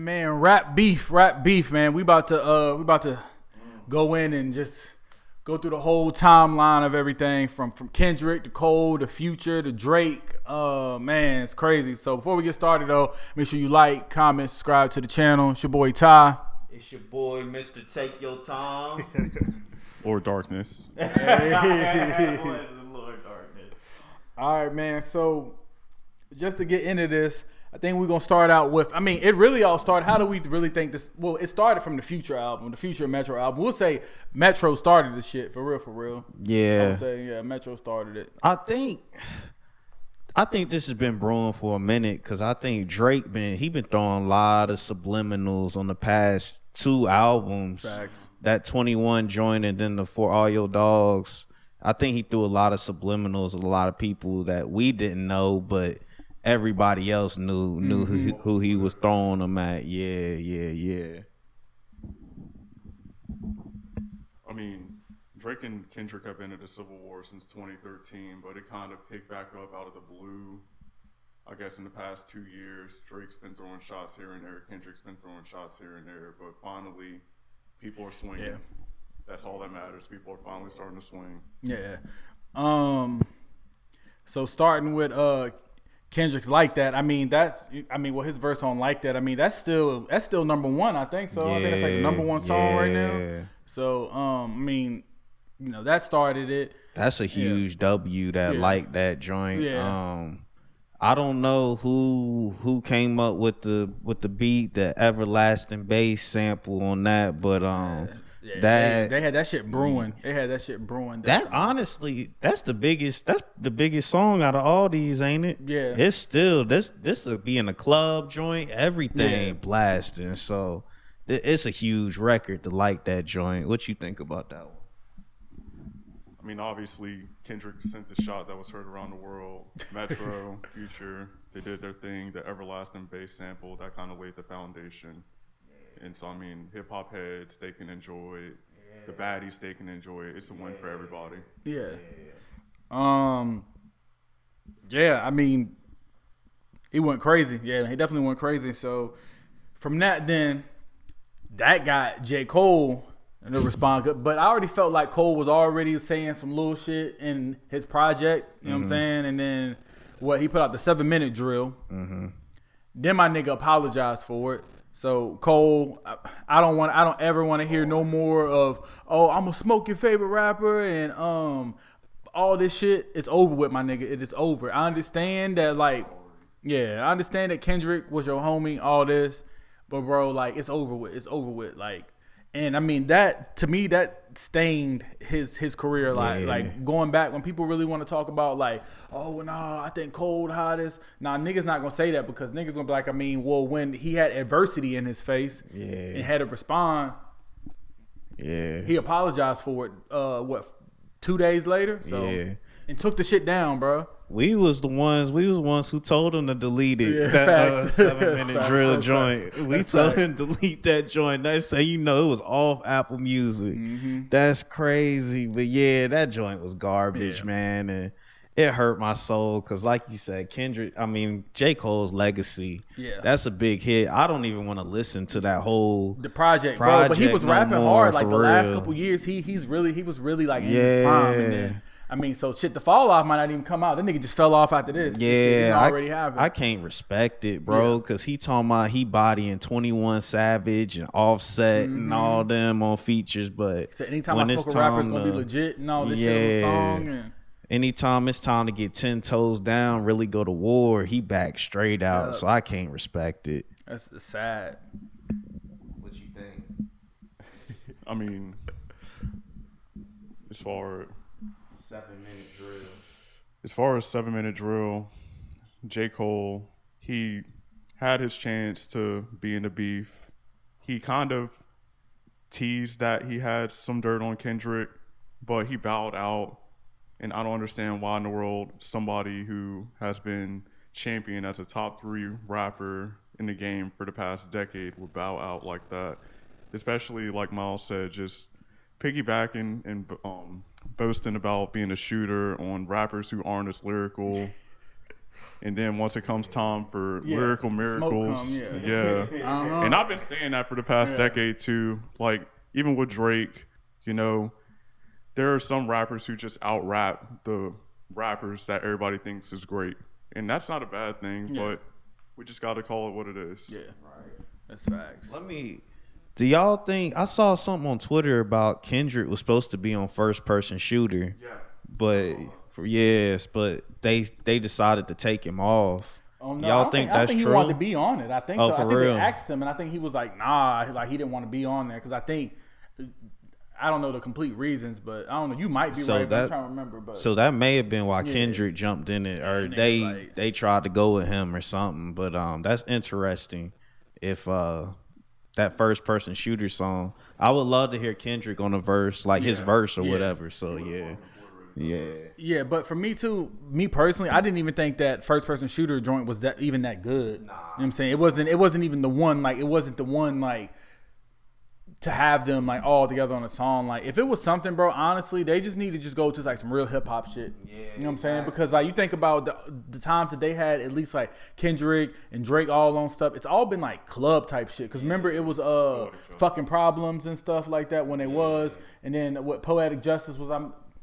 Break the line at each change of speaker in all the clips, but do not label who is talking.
Man, rap beef, man. We about to go in and just go through the whole timeline of everything from Kendrick to Cole to Future to Drake. Man, it's crazy. So before we get started though, make sure you like, comment, subscribe to the channel. It's your boy Ty.
It's your boy, Mr. Take Your Time.
Lord Darkness.
Hey.
Lord Darkness.
All right, man. So just to get into this, I think we're going to start out with, I mean, it really all started, how do we really think this, well, it started from the Future album, the Future Metro album. We'll say Metro started this shit, for real.
Yeah.
I would say, yeah, Metro started it.
I think this has been brewing for a minute because I think Drake been throwing a lot of subliminals on the past two albums.
Facts.
That 21 joint and then the For All Your Dogs. I think he threw a lot of subliminals, a lot of people that we didn't know, but everybody else knew who he was throwing them at. Yeah.
I mean, Drake and Kendrick have been at a civil war since 2013, but it kind of picked back up out of the blue. I guess in the past 2 years, Drake's been throwing shots here and there. Kendrick's been throwing shots here and there, but finally, people are swinging.
Yeah.
That's all that matters. People are finally starting to swing.
Yeah. So starting with Kendrick's Like That. Well, his verse on Like That. I mean, that's still number one. I think so. I think that's like the number one song right now. So, I mean, you know, that started it.
That's a huge W. Like That joint.
Yeah.
I don't know who came up with the beat, the everlasting bass sample on that, but
they had that shit brewing.
That honestly, that's the biggest song out of all these, ain't it?
Yeah.
It's still this would be in a club joint, everything blasting. So it's a huge record to Like That joint. What you think about that one?
I mean, obviously, Kendrick sent the shot that was heard around the world. Metro, Future, they did their thing. The everlasting bass sample, that kind of laid the foundation. And so, I mean, hip-hop heads, they can enjoy it. The baddies, they can enjoy it. It's a win for everybody.
Yeah. Yeah, I mean, he went crazy. Yeah, he definitely went crazy. So, from that, then, that got J. Cole to respond. But I already felt like Cole was already saying some little shit in his project. You know what I'm saying? And then, he put out the 7-minute drill. Then my nigga apologized for it. So Cole, I don't ever want to hear no more of, oh, I'm gonna smoke your favorite rapper and all this shit. It's over with, my nigga. It is over. I understand that, I understand that Kendrick was your homie, all this, but bro, like, it's over with. It's over with. Like, and I mean, that to me, that stained his career. Like going back when people really want to talk about like, oh no, I think Cole the hottest. Nah, niggas not gonna say that because niggas gonna be like, I mean, well, when he had adversity in his face and had to respond, he apologized for it. 2 days later, and took the shit down, bro.
We was the ones who told him to delete it.
Yeah,
that
facts.
7-minute drill
Facts.
joint. We told him to delete that joint. That's how you know it was off Apple Music. That's crazy. But yeah, that joint was garbage, man. And it hurt my soul because, like you said, J. Cole's Legacy. Yeah, that's a big hit. I don't even want to listen to that whole
the project, bro. But he was rapping hard. Like the
real.
Last couple years, he was really like in his prime. And then, I mean, so shit, the fall off might not even come out. That nigga just fell off after this.
Yeah,
already happened.
I can't respect it, bro, because he talking about he bodying 21 Savage and Offset and all them on features. But
so anytime I smoke a rapper, it's gonna be legit and all this shit on the song. And
anytime it's time to get 10 toes down, really go to war, he back straight out. So I can't respect it.
That's sad.
What you think?
I mean, as far
7-minute drill.
As far as 7-minute drill, J. Cole, he had his chance to be in the beef. He kind of teased that he had some dirt on Kendrick, but he bowed out. And I don't understand why in the world somebody who has been championed as a top 3 rapper in the game for the past decade would bow out like that. Especially, like Miles said, just piggybacking and boasting about being a shooter on rappers who aren't as lyrical. And then once it comes time for
Yeah.
lyrical
Smoke
miracles,
come,
yeah.
Uh-huh.
And I've been saying that for the past decade too. Like even with Drake, you know, there are some rappers who just out rap the rappers that everybody thinks is great, and that's not a bad thing. But we just got to call it what it is.
Yeah, right. That's facts.
Do y'all think I saw something on Twitter about Kendrick was supposed to be on First Person Shooter?
Yeah.
But but they decided to take him off.
Oh, no,
Y'all think that's
I think
true?
He wanted to be on it. I think
Oh,
so.
for
I think
real?
they asked him, and I think he was like, "Nah," like he didn't want to be on there because I think I don't know the complete reasons, but I don't know. You might be right, but I'm trying to remember. But
so that may have been why Kendrick jumped in it, or they tried to go with him or something. But that's interesting. If that First Person Shooter song, I would love to hear Kendrick on a verse, like his verse or whatever. So yeah.
But for me too, me personally, I didn't even think that First Person Shooter joint was that even that good. Nah. You know what I'm saying? It wasn't even the one, like it wasn't the one like to have them like all together on a song. Like if it was something, bro, honestly, they just need to just go to like some real hip hop shit. Yeah, you know what I'm saying? Because like you think about the times that they had at least like Kendrick and Drake all on stuff, it's all been like club type shit. Because remember it was fucking Problems and stuff like that when it was, and then what Poetic Justice was.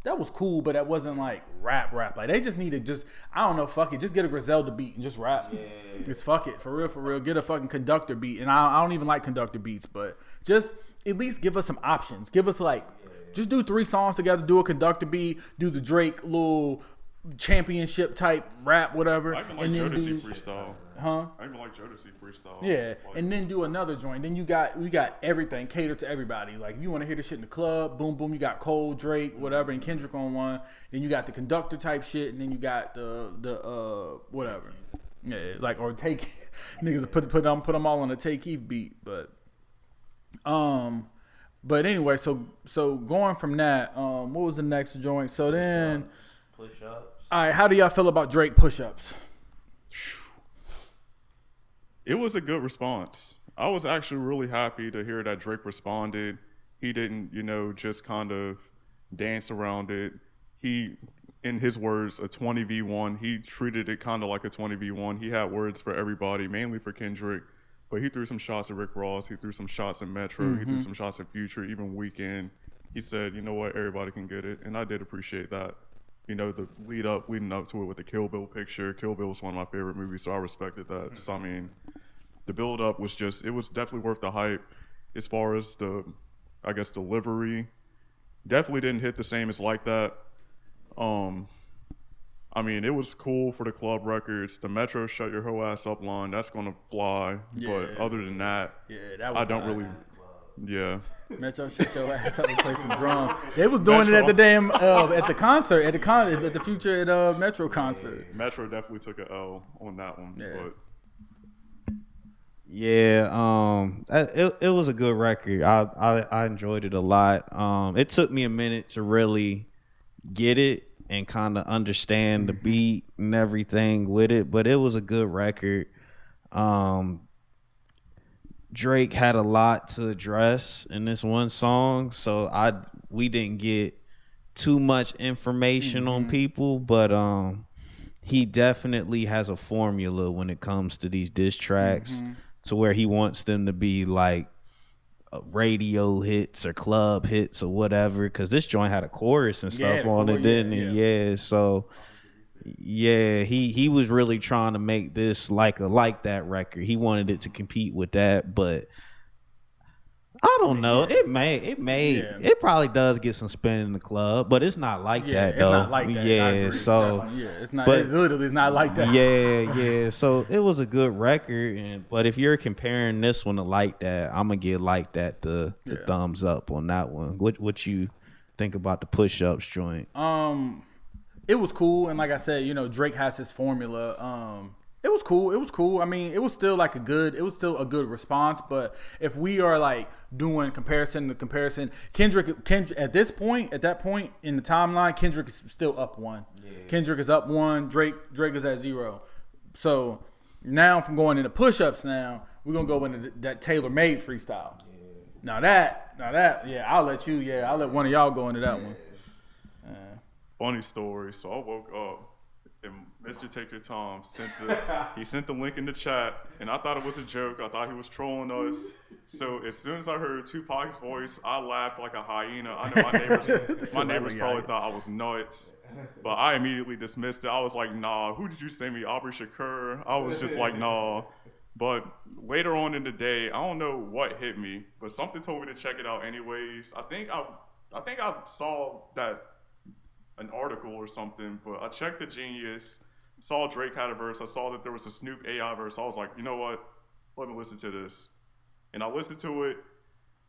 That was cool, but that wasn't like rap. Like they just need to just, I don't know, fuck it, just get a Griselda beat and just rap. Yeah. Just fuck it, for real. Get a fucking conductor beat, and I don't even like conductor beats, but just at least give us some options. Give us like, just do 3 songs together, do a conductor beat, do the Drake little championship type rap, whatever.
I even like Jodeci freestyle.
Huh?
I even like Jodeci freestyle.
Yeah, and then do another joint. Then we got everything catered to everybody. Like if you want to hear this shit in the club, boom, boom. You got Cole, Drake, whatever, and Kendrick on one. Then you got the conductor type shit, and then you got the whatever. Yeah, like or take niggas put them all on a Take Keith beat, but anyway, so going from that, what was the next joint? So then
Push-ups.
All right, how do y'all feel about Drake push-ups?
It was a good response. I was actually really happy to hear that Drake responded. He didn't, just kind of dance around it. He, in his words, a 20v1. He treated it kind of like a 20v1. He had words for everybody, mainly for Kendrick. But he threw some shots at Rick Ross. He threw some shots at Metro. Mm-hmm. He threw some shots at Future, even Weeknd. He said, you know what, everybody can get it. And I did appreciate that. The leading up to it with the Kill Bill picture. Kill Bill was one of my favorite movies, so I respected that. Mm-hmm. So, I mean, the build up was it was definitely worth the hype. As far as delivery, definitely didn't hit the same as Like That. I mean, it was cool for the club records. The Metro Shut Your Hoe Ass Up line, that's going to fly. Yeah. But other than that,
that was
I don't really... Yeah.
Metro Shut Your Ass Up and play some drums. They was doing Metro. It at the damn, at the concert, at the Future at Metro concert.
Metro definitely took an L on that one.
Yeah.
But.
Yeah, it was a good record. I enjoyed it a lot. It took me a minute to really get it and kind of understand the beat and everything with it, but it was a good record. Drake had a lot to address in this one song, so we didn't get too much information on people, but he definitely has a formula when it comes to these diss tracks, to where he wants them to be like radio hits or club hits or whatever, because this joint had a chorus and stuff on it, didn't it? Yeah, so yeah, he was really trying to make this like that record. He wanted it to compete with that, but I don't know. It probably does get some spin in the club, but it's not like that though.
It's not like that.
Yeah, so
it's not. But it's literally not like that.
Yeah. So it was a good record, but if you're comparing this one to Like That, I'm gonna give Like That the thumbs up on that one. What you think about the Push-Ups joint?
It was cool, and like I said, Drake has his formula. It was cool. I mean, it was still a good response. But if we are like doing comparison, Kendrick at that point in the timeline, Kendrick is still up 1. Yeah. Kendrick is up 1. Drake is at 0. So now, if I'm going into push-ups, now we're gonna go into that tailor-made freestyle. Yeah. Now that, I'll let one of y'all go into that one.
Funny story. So I woke up and Mr. Take Your Time sent the link in the chat, and I thought it was a joke. I thought he was trolling us. So as soon as I heard Tupac's voice, I laughed like a hyena. I know my neighbors probably thought I was nuts, but I immediately dismissed it. I was like, nah, who did you send me? Aubrey Shakur? I was just like, nah. But later on in the day, I don't know what hit me, but something told me to check it out anyways. I think I saw that an article or something, but I checked the Genius, saw Drake had a verse. I saw that there was a Snoop AI verse. I was like, you know what? Let me listen to this. And I listened to it.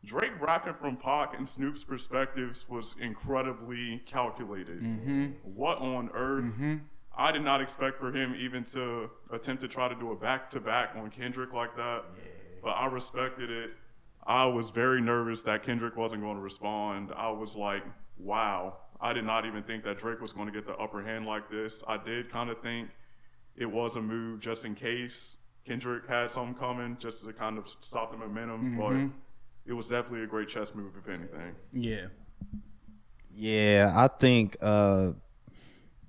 Drake rapping from Pac and Snoop's perspectives was incredibly calculated. Mm-hmm. What on earth? Mm-hmm. I did not expect for him even to attempt to try to do a back-to-back on Kendrick like that, but I respected it. I was very nervous that Kendrick wasn't going to respond. I was like, wow. I did not even think that Drake was going to get the upper hand like this. I did kind of think it was a move just in case Kendrick had something coming, just to kind of stop the momentum. Mm-hmm. But it was definitely a great chess move, if anything.
Yeah.
Yeah, I think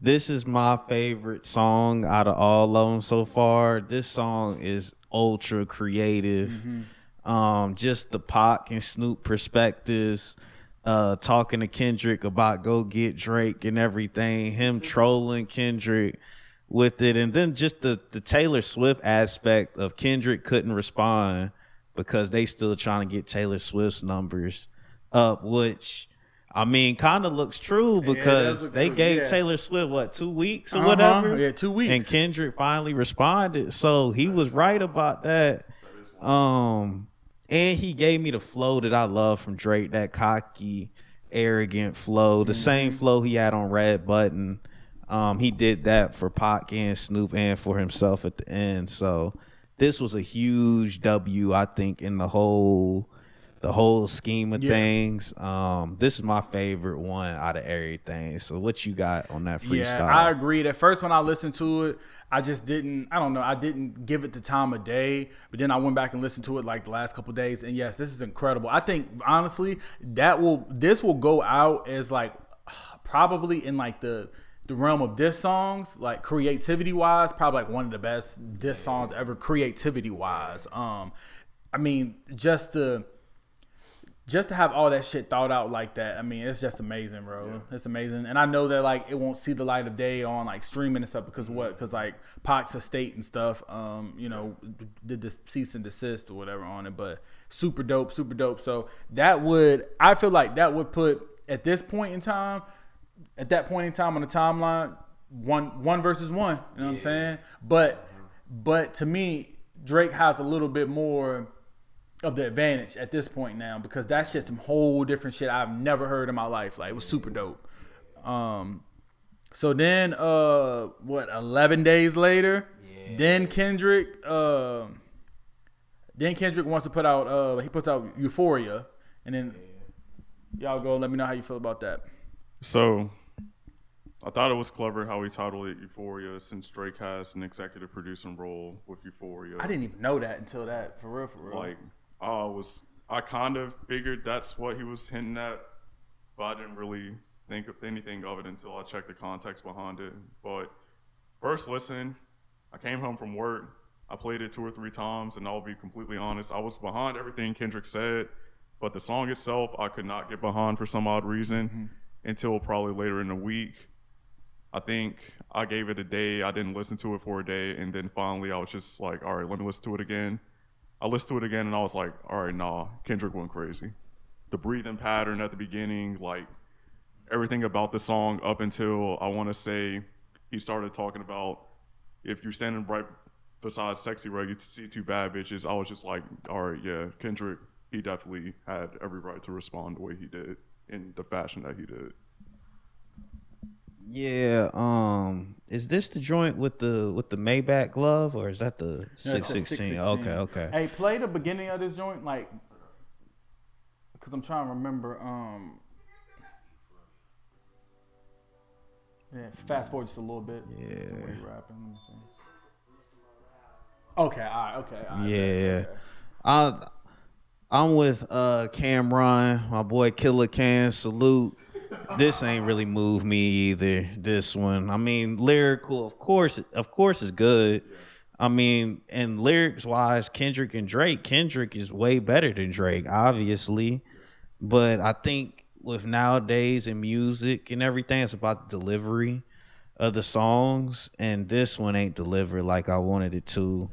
this is my favorite song out of all of them so far. This song is ultra creative. Mm-hmm. Just the Pac and Snoop perspectives. Talking to Kendrick about go get Drake and everything, him trolling Kendrick with it, and then just the Taylor Swift aspect of Kendrick couldn't respond because they still trying to get Taylor Swift's numbers up, which I mean kind of looks true because they gave Taylor Swift what 2 weeks or whatever,
2 weeks,
and Kendrick finally responded, so he was right about that. And he gave me the flow that I love from Drake, that cocky, arrogant flow, the same flow he had on Red Button. He did that for Pac and Snoop and for himself at the end. So this was a huge W, I think, in the whole scheme of things. This is my favorite one out of everything. So what you got on that freestyle?
Yeah, I agree. At first when I listened to it, I didn't give it the time of day, but then I went back and listened to it like the last couple of days, and yes, this is incredible. I think honestly this will go out as like probably in like the realm of diss songs, like creativity wise, probably like one of the best diss songs ever creativity wise. I mean, just to have all that shit thought out like that, I mean, it's just amazing, bro. Yeah. It's amazing. And I know that, like, it won't see the light of day on, like, streaming and stuff because what? Because, like, Pac's estate and stuff, did the cease and desist or whatever on it. But super dope, super dope. So I feel like that would put, at that point in time on the timeline, one versus one. You know what I'm saying? But to me, Drake has a little bit more of the advantage at this point now because that's just some whole different shit I've never heard in my life. Like, it was super dope. So then 11 days later, then Kendrick wants to put out he puts out Euphoria, and then y'all go let me know how you feel about that.
So I thought it was clever how he titled it Euphoria, since Drake has an executive producing role with Euphoria.
I didn't even know that until that, for real.
Like, I kind of figured that's what he was hinting at, but I didn't really think of anything of it until I checked the context behind it. But first listen, I came home from work, I played it 2 or 3 times, and I'll be completely honest, I was behind everything Kendrick said, but the song itself I could not get behind for some odd reason until probably later in the week. I think I gave it a day, I didn't listen to it for a day, and then finally I was just like, all right, let me listen to it again. I listened to it again and I was like, all right, nah, Kendrick went crazy. The breathing pattern at the beginning, like everything about the song up until I want to say he started talking about if you're standing right beside Sexy Red, you see 2 bad bitches. I was just like, all right, yeah, Kendrick, he definitely had every right to respond the way he did in the fashion that he did.
Yeah, is this the joint with the Maybach glove, or is that the 616? Okay.
Hey, play the beginning of this joint, like, because I'm trying to remember. Fast forward just a little bit.
Yeah.
The way you're rapping. Let me see. Okay. All right.
Yeah. I'm with Cameron, my boy Killer Can. Salute. this ain't really moved me either. This one, I mean, lyrical, of course, is good. I mean, and lyrics wise, Kendrick and Drake. Kendrick is way better than Drake, obviously, but I think with nowadays in music and everything, it's about the delivery of the songs, and this one ain't delivered like I wanted it to.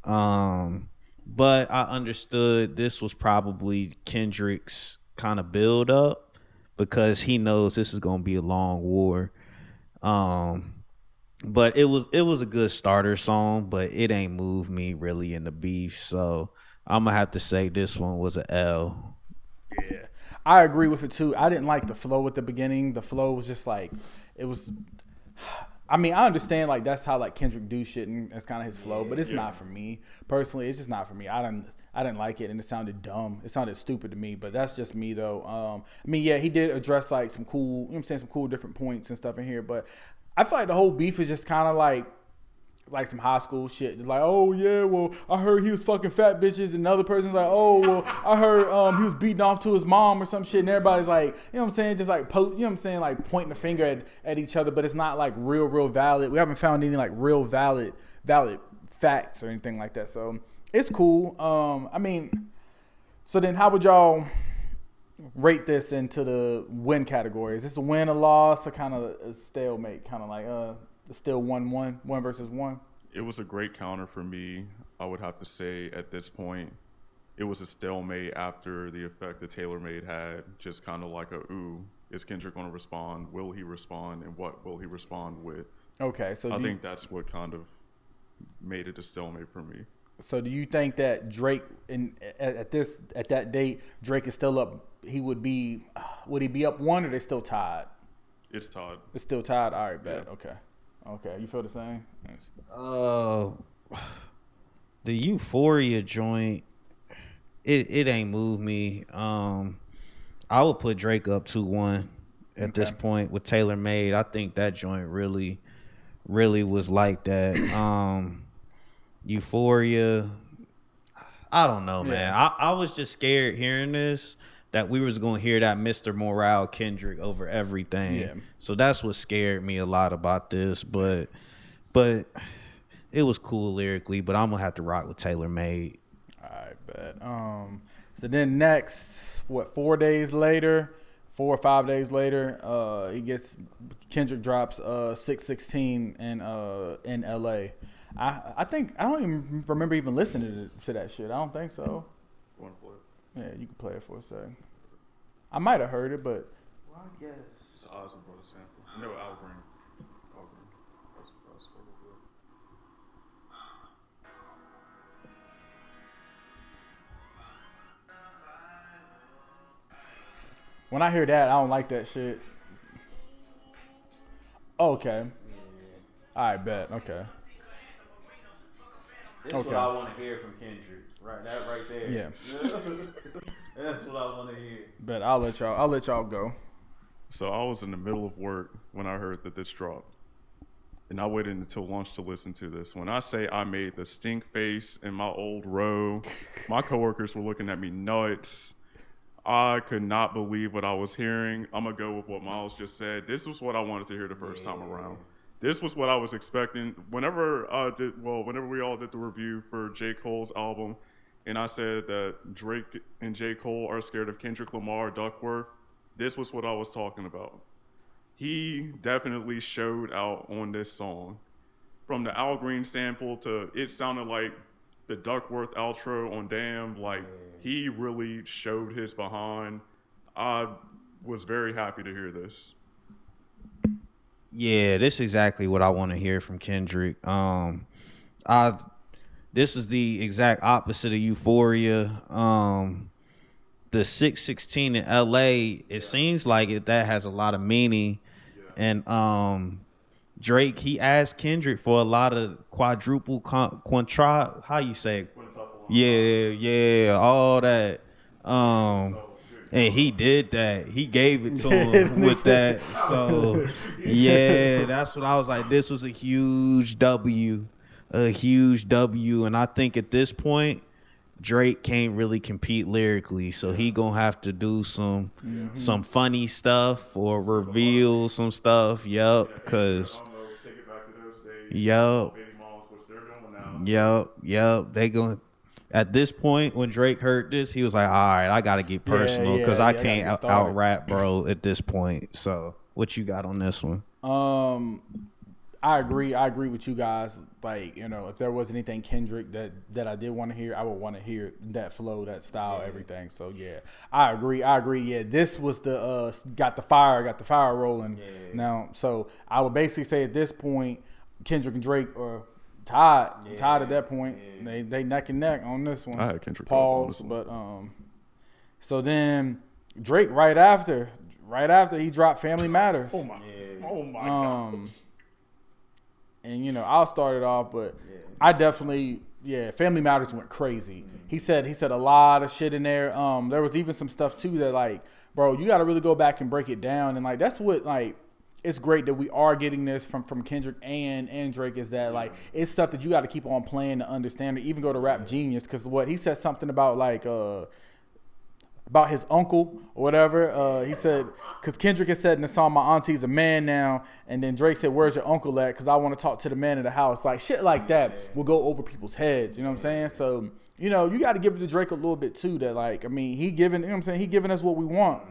But I understood this was probably Kendrick's kind of build up because he knows this is gonna be a long war. But it was a good starter song, but it ain't moved me really in the beef. So I'm gonna have to say this one was an L.
Yeah, I agree with it too. I didn't like the flow at the beginning. The flow was just like, it was. I mean, I understand like that's how like Kendrick do shit and that's kind of his flow, but it's not for me personally. It's just not for me. I didn't like it and it sounded dumb. It sounded stupid to me, but that's just me though. I mean, yeah, he did address like some cool, you know what I'm saying, some cool different points and stuff in here, but I feel like the whole beef is just kind of like some high school shit. Just like, oh yeah, well, I heard he was fucking fat bitches, and another person's like, oh well, I heard he was beating off to his mom or some shit, and everybody's like, you know what I'm saying, just like you know what I'm saying, like pointing the finger at each other, but it's not like real valid. We haven't found any like real valid facts or anything like that. So it's cool. I mean, so then how would y'all rate this into the win category? Is this a win, a loss, or kind of a stalemate, kind of like still 1-1 versus 1?
It was a great counter for me. I would have to say at this point, it was a stalemate after the effect that Taylor Made had. Just kind of like is Kendrick going to respond? Will he respond? And what will he respond with?
Okay, so
I think that's what kind of made it a stalemate for me.
So do you think that Drake at that date, Drake is still up? Would he be up 1 or they still tied?
It's tied.
It's still tied. All right, bet.
Yeah.
Okay. You feel the same? Nice.
The Euphoria joint, it ain't moved me. I would put Drake up 2-1 at this point with Taylor Made. I think that joint really was like that. Euphoria, I don't know, man. I was just scared hearing this, that we was going to hear that Mr. Morale Kendrick over everything. Yeah. So that's what scared me a lot about this. But it was cool lyrically, but I'm going to have to rock with Taylor Made.
All right, bet. So then next, 4 or 5 days later, Kendrick drops 616 in LA. I think I don't even remember even listening to that shit. I don't think so.
You want to play it?
Yeah, you can play it for a second. I might have heard it, but
well, I guess
it's Oz and Brother sample. No, Al Green. That's
when I hear that, I don't like that shit. Okay. All right, bet. Okay.
This is what I want to hear from Kendrick. Right, that right there.
Yeah.
That's what I want to hear.
But I'll let y'all go.
So I was in the middle of work when I heard that this dropped. And I waited until lunch to listen to this. When I say I made the stink face in my old row, my coworkers were looking at me nuts. I could not believe what I was hearing. I'm going to go with what Miles just said. This was what I wanted to hear the first time around. This was what I was expecting. Whenever we all did the review for J. Cole's album, and I said that Drake and J. Cole are scared of Kendrick Lamar, Duckworth, this was what I was talking about. He definitely showed out on this song. From the Al Green sample to it sounded like the Duckworth outro on Damn. Like, he really showed his behind. I was very happy to hear this.
Yeah, this is exactly what I want to hear from Kendrick. This is the exact opposite of Euphoria. The 616 in LA, it seems like that has a lot of meaning. Yeah. And Drake, he asked Kendrick for a lot of quadruple how you say it? Yeah, all that. And he did that. He gave it to him with that. So, yeah, that's what I was like. This was a huge W. And I think at this point, Drake can't really compete lyrically, so he gonna have to do some funny stuff or reveal some stuff. Yup, cause
take it back to those days.
yup,
Baby mamas, which they're doing now.
yup. They gonna at this point when Drake heard this, he was like, all right, I gotta get personal because I can't out rap bro at this point. So what you got on this one?
I agree with you guys. Like, you know, if there was anything Kendrick that I did want to hear, I would want to hear that flow, that style, everything. So yeah, I agree. Yeah, this was the got the fire rolling now. So I would basically say at this point, Kendrick and Drake are tied at that point. They neck and neck on this one.
I had Kendrick
pause, but so then Drake right after he dropped Family Matters.
Oh my god.
And, you know, I'll start it off, but I definitely, Family Matters went crazy. He said a lot of shit in there. There was even some stuff, too, that, like, bro, you got to really go back and break it down. And, like, that's what, like, it's great that we are getting this from Kendrick and Drake is that, like, it's stuff that you got to keep on playing to understand it. Even go to Rap Genius, because he said something about, like, about his uncle or whatever. He said, because Kendrick had said in the song, my auntie's a man now. And then Drake said, where's your uncle at? Because I want to talk to the man in the house. Like, shit like that will go over people's heads. You know what I'm saying? So, you know, you got to give it to Drake a little bit too. That, like, I mean, he giving, you know what I'm saying? He giving us what we want.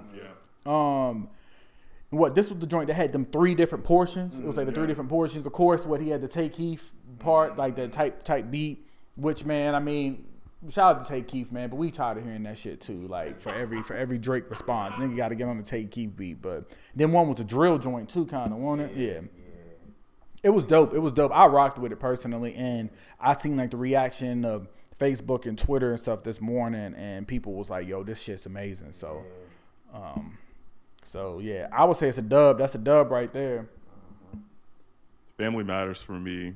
This was the joint that had them 3 different portions. It was like the 3 different portions. Of course, he had the Take Keith part, like the type beat, which, man, I mean, shout out to Take Keith, man, but we tired of hearing that shit too. Like for every Drake response, nigga got to get on the Take Keith beat. But then one was a drill joint too, kind of, wasn't it? Yeah. It was dope. I rocked with it personally, and I seen like the reaction of Facebook and Twitter and stuff this morning, and people was like, "Yo, this shit's amazing." So, yeah, I would say it's a dub. That's a dub right there.
Family Matters for me.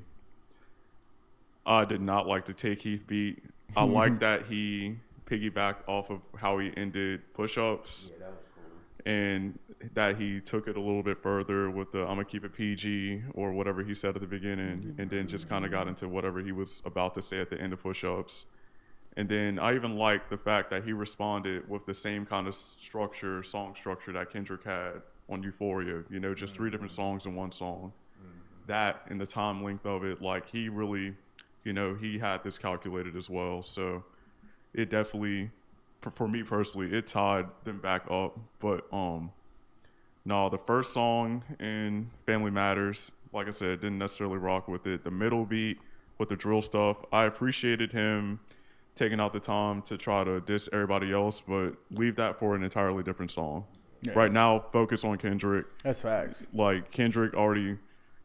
I did not like the Take Keith beat. I like that he piggybacked off of how he ended push-ups. Yeah, that was cool. And that he took it a little bit further with the I'm going to keep it PG or whatever he said at the beginning, and then just kind of got into whatever he was about to say at the end of push-ups. And then I even like the fact that he responded with the same kind of song structure that Kendrick had on Euphoria. You know, just 3 different songs in one song. That and the time length of it, like he really... You know, he had this calculated as well. So it definitely, for me personally, it tied them back up. But no, the first song in Family Matters, like I said, didn't necessarily rock with it. The middle beat with the drill stuff, I appreciated him taking out the time to try to diss everybody else, but leave that for an entirely different song. Yeah. Right now, focus on Kendrick.
That's facts.
Like Kendrick already...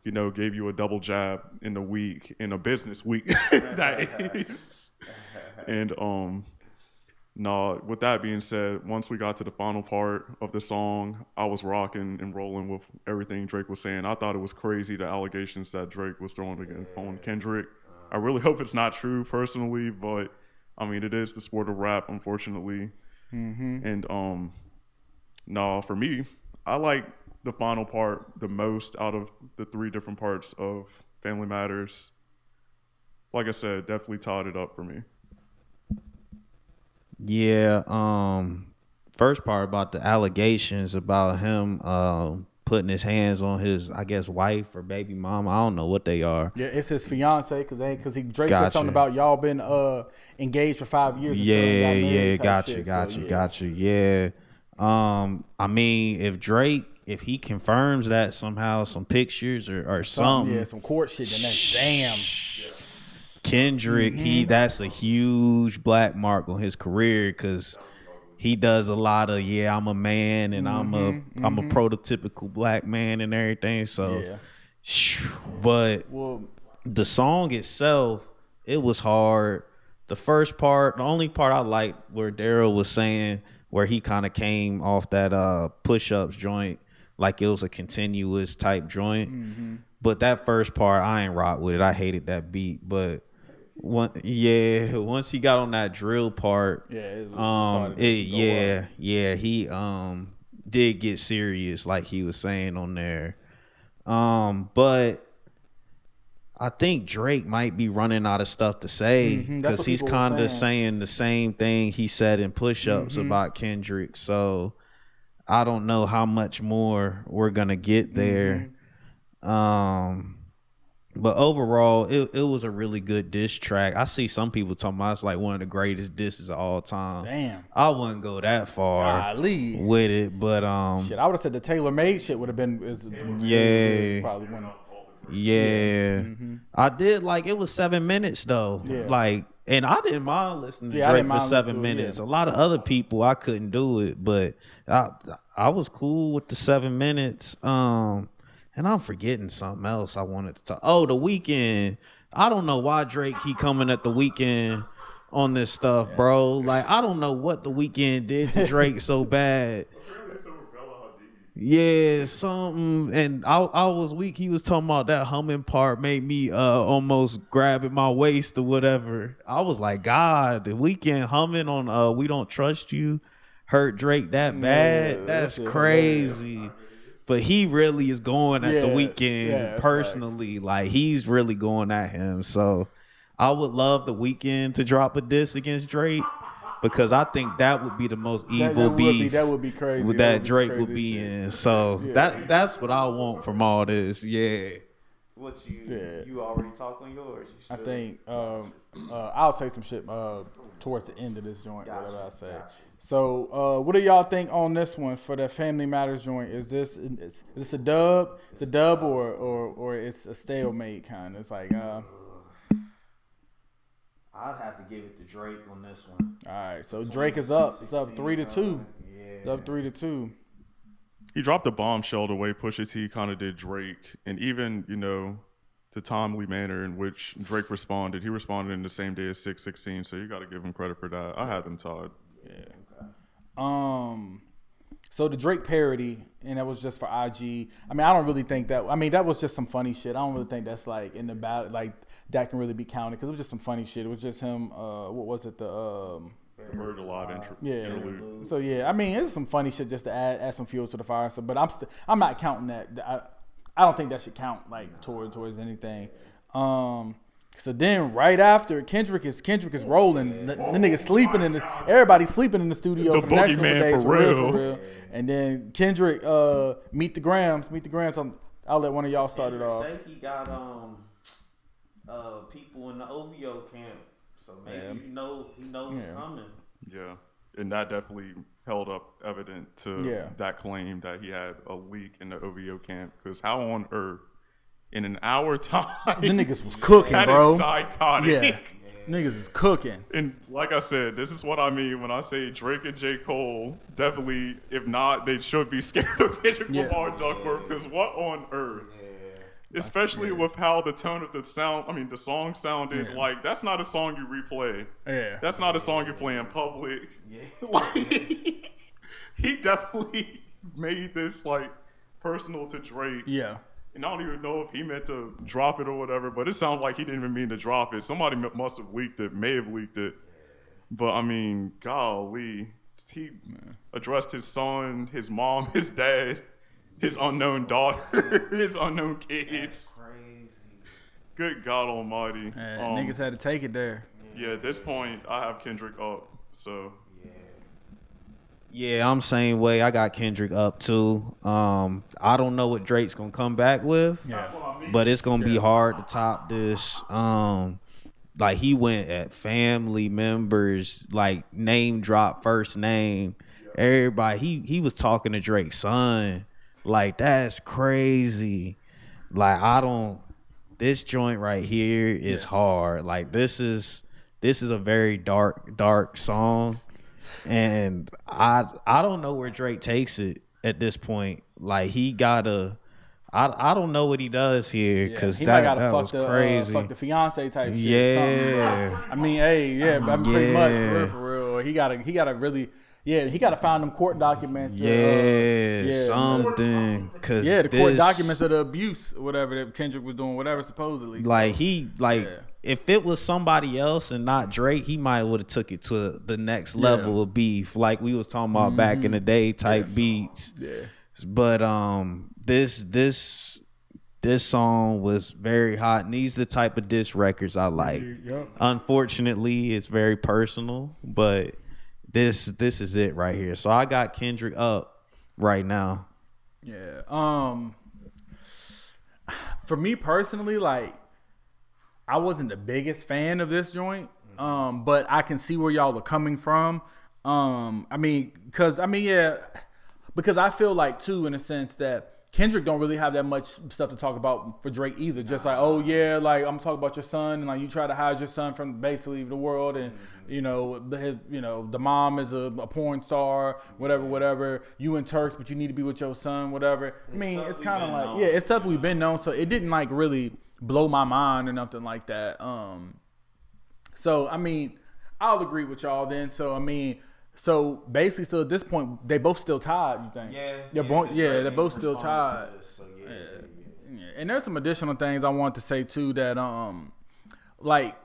You know, gave you a double jab in a business week. That is. And no, with that being said, once we got to the final part of the song, I was rocking and rolling with everything Drake was saying. I thought it was crazy, the allegations that Drake was throwing on Kendrick. I really hope it's not true personally, but I mean, it is the sport of rap, unfortunately. And no, for me, I like the final part the most out of the 3 different parts of Family Matters. Like I said, definitely tied it up for me.
Yeah, first part about the allegations about him putting his hands on his, I guess, wife or baby mama. I don't know what they are.
Yeah, it's his fiance because Drake said something about y'all been engaged for 5 years.
Got you. Yeah. I mean, if he confirms that somehow, some pictures or something.
Yeah, some court shit, then that's damn.
Kendrick, that's a huge black mark on his career because he does a lot of, I'm a man and I'm a prototypical black man and everything. So, but the song itself, it was hard. The first part, the only part I liked where Daryl was saying, where he kind of came off that push-ups joint, like it was a continuous type joint. But that first part, I ain't rock with it. I hated that beat. But once he got on that drill part, he did get serious, like he was saying on there. But I think Drake might be running out of stuff to say because he's kind of saying the same thing he said in Push-Ups about Kendrick. So I don't know how much more we're gonna get there. But overall, it was a really good diss track. I see some people talking about it's like one of the greatest disses of all time.
Damn.
I wouldn't go that far with it, but
shit, I would have said the Taylor Made shit would have been probably one of.
Yeah. I did like it was 7 minutes though. Yeah. Like, and I didn't mind listening to Drake for 7 minutes. A lot of other people I couldn't do it, but I was cool with the 7 minutes. And I'm forgetting something else I wanted to talk. Oh, The Weeknd. I don't know why Drake keep coming at The Weeknd on this stuff, bro. Like, I don't know what The Weeknd did to Drake so bad. Yeah, something. And I was weak. He was talking about that humming part made me almost grabbing my waist or whatever. I was like, God, The Weeknd humming on We Don't Trust You hurt Drake that bad? That's crazy. But he really is going at The Weeknd personally. Like, he's really going at him. So I would love The Weeknd to drop a diss against Drake because I think that would be the most evil beef.
That would be crazy.
That Drake would be in. So that's what I want from all this. Yeah.
What you already talk on yours?
I think I'll say some shit towards the end of this joint, whatever I say. So, what do y'all think on this one for the Family Matters joint? Is this a dub? It's a dub or it's a stalemate kind of? It's like
I'd have to give it to Drake on this one.
All right, so Drake is up. It's up 3-2. Yeah. It's up 3-2.
He dropped a bombshell the way Pusha T kind of did Drake, and even the timely manner in which Drake responded. He responded in the same day as 616, so you got to give him credit for that. I had them tied.
Yeah. So the Drake parody, and that was just for IG. I mean, I don't really think that. I mean, that was just some funny shit. I don't really think that's like in the battle, like that can really be counted because it was just some funny shit. It was just him. What was it? The
Murder Live
interlude. So yeah, I mean, it's some funny shit just to add some fuel to the fire. So, but I'm not counting that. I don't think that should count like towards anything. So then, right after Kendrick is rolling, the nigga sleeping everybody's sleeping in the studio
the
for the next couple days
for real.
And then Kendrick meet the Grams. I'll let one of y'all start it off.
He got people in the OVO camp, so maybe he knows coming.
Yeah, and that definitely held up evident to that claim that he had a leak in the OVO camp. Because how on earth? In an hour time,
the niggas was cooking, bro.
Is psychotic.
Yeah, niggas is cooking.
And like I said, this is what I mean when I say Drake and J. Cole definitely, if not, they should be scared of Kendrick Lamar Duckworth. Because what on earth? Especially with how the tone of the song sounded. Like, that's not a song you replay.
Yeah,
that's not a song you play in public. Yeah, like he definitely made this like personal to Drake.
Yeah.
And I don't even know if he meant to drop it or whatever, but it sounds like he didn't even mean to drop it. Somebody must have leaked it, may have leaked it. But, I mean, golly. He addressed his son, his mom, his dad, his unknown daughter, his unknown kids.
That's crazy.
Good God almighty.
Niggas had to take it there.
Yeah, at this point, I have Kendrick up, so...
Yeah, I'm same way. I got Kendrick up too. I don't know what Drake's gonna come back with, but it's gonna be hard to top this. Like he went at family members, like name drop first name. Everybody, he was talking to Drake's son. Like that's crazy. Like this joint right here is hard. Like this is a very dark song. And I don't know where Drake takes it at this point. Like he gotta, I don't know what he does here because that was crazy.
Fuck the fiance type shit.
Yeah,
I mean, pretty much for real. He gotta really. Yeah, he got to find them court documents.
Something. Cause
the court documents of the abuse, or whatever that Kendrick was doing, whatever supposedly.
If it was somebody else and not Drake, he might would have took it to the next level of beef, like we was talking about back in the day type beats.
Yeah.
But this this song was very hot. And these the type of diss records I like.
Yep.
Unfortunately, it's very personal, but this is it right here. So I got Kendrick up right now.
Yeah. For me personally, like, I wasn't the biggest fan of this joint. But I can see where y'all are coming from. Because I feel like too, in a sense that Kendrick don't really have that much stuff to talk about for Drake either. Just like, oh yeah, like I'm talking about your son, and like you try to hide your son from basically the world, and the mom is a porn star, whatever. You in Turks, but you need to be with your son, whatever. I mean, it's kind of like it's stuff we've been known, so it didn't like really blow my mind or nothing like that. So I mean, I'll agree with y'all then. So basically, still at this point, they both still tied. You think? They're both still tied. Yeah. And there's some additional things I want to say too that like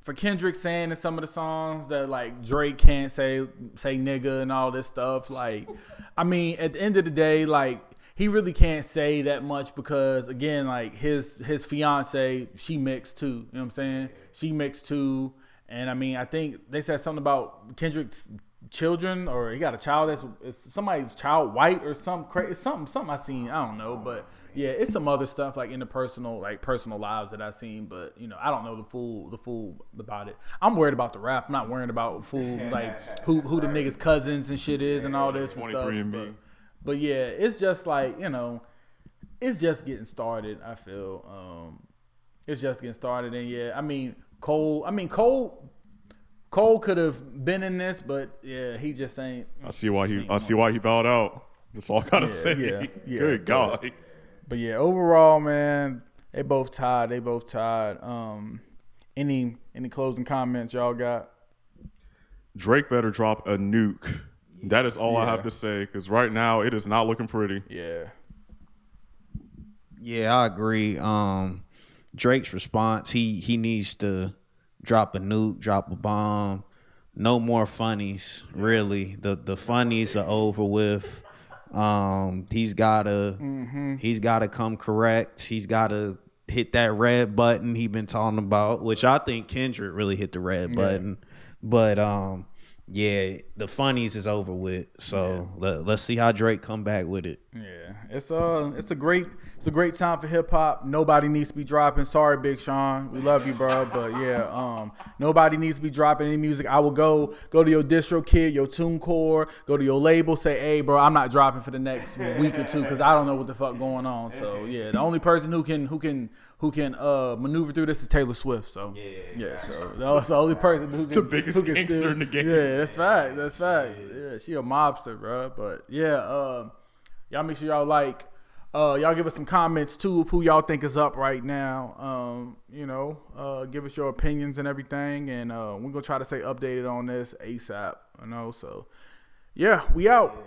for Kendrick saying in some of the songs that like Drake can't say nigga and all this stuff. Like, I mean, at the end of the day, like he really can't say that much because again, like his fiance, she mixed too. You know what I'm saying? She mixed too. And I mean, I think they said something about Kendrick's children, or he got a child that's somebody's child white or something crazy. Something I seen. I don't know, but yeah, it's some other stuff like in the personal lives that I seen. But I don't know the full about it. I'm worried about the rap. I'm not worried about full like who the niggas cousins and shit is and all this and stuff. But yeah, it's just like it's just getting started. I feel it's just getting started, and yeah, I mean Cole could have been in this, but yeah, he just ain't.
I see why he bowed out. That's all I gotta say.
Yeah.
Good God.
But yeah, overall, man, they both tied. Any closing comments y'all got?
Drake better drop a nuke. That is all I have to say, because right now it is not looking pretty.
Yeah, I agree. Drake's response, he needs to drop a nuke, drop a bomb. No more funnies, really. The funnies are over with. He's gotta come correct. He's gotta hit that red button he been talking about, which I think Kendrick really hit the red button. But yeah, the funnies is over with. So let's see how Drake come back with it.
Yeah, it's a great time for hip hop. Nobody needs to be dropping. Sorry, Big Sean, we love you, bro, but yeah, nobody needs to be dropping any music. I will go to your distro kid, your TuneCore, go to your label, say, hey, bro, I'm not dropping for the next week or two because I don't know what the fuck going on. So yeah, the only person who can maneuver through this is Taylor Swift. So yeah, so that's the only person who can.
The biggest gangster in the game.
Yeah, that's fact. Yeah, she a mobster, bro. But yeah, y'all make sure y'all y'all give us some comments too of who y'all think is up right now. Give us your opinions and everything, and we're gonna try to stay updated on this ASAP. So yeah, we out.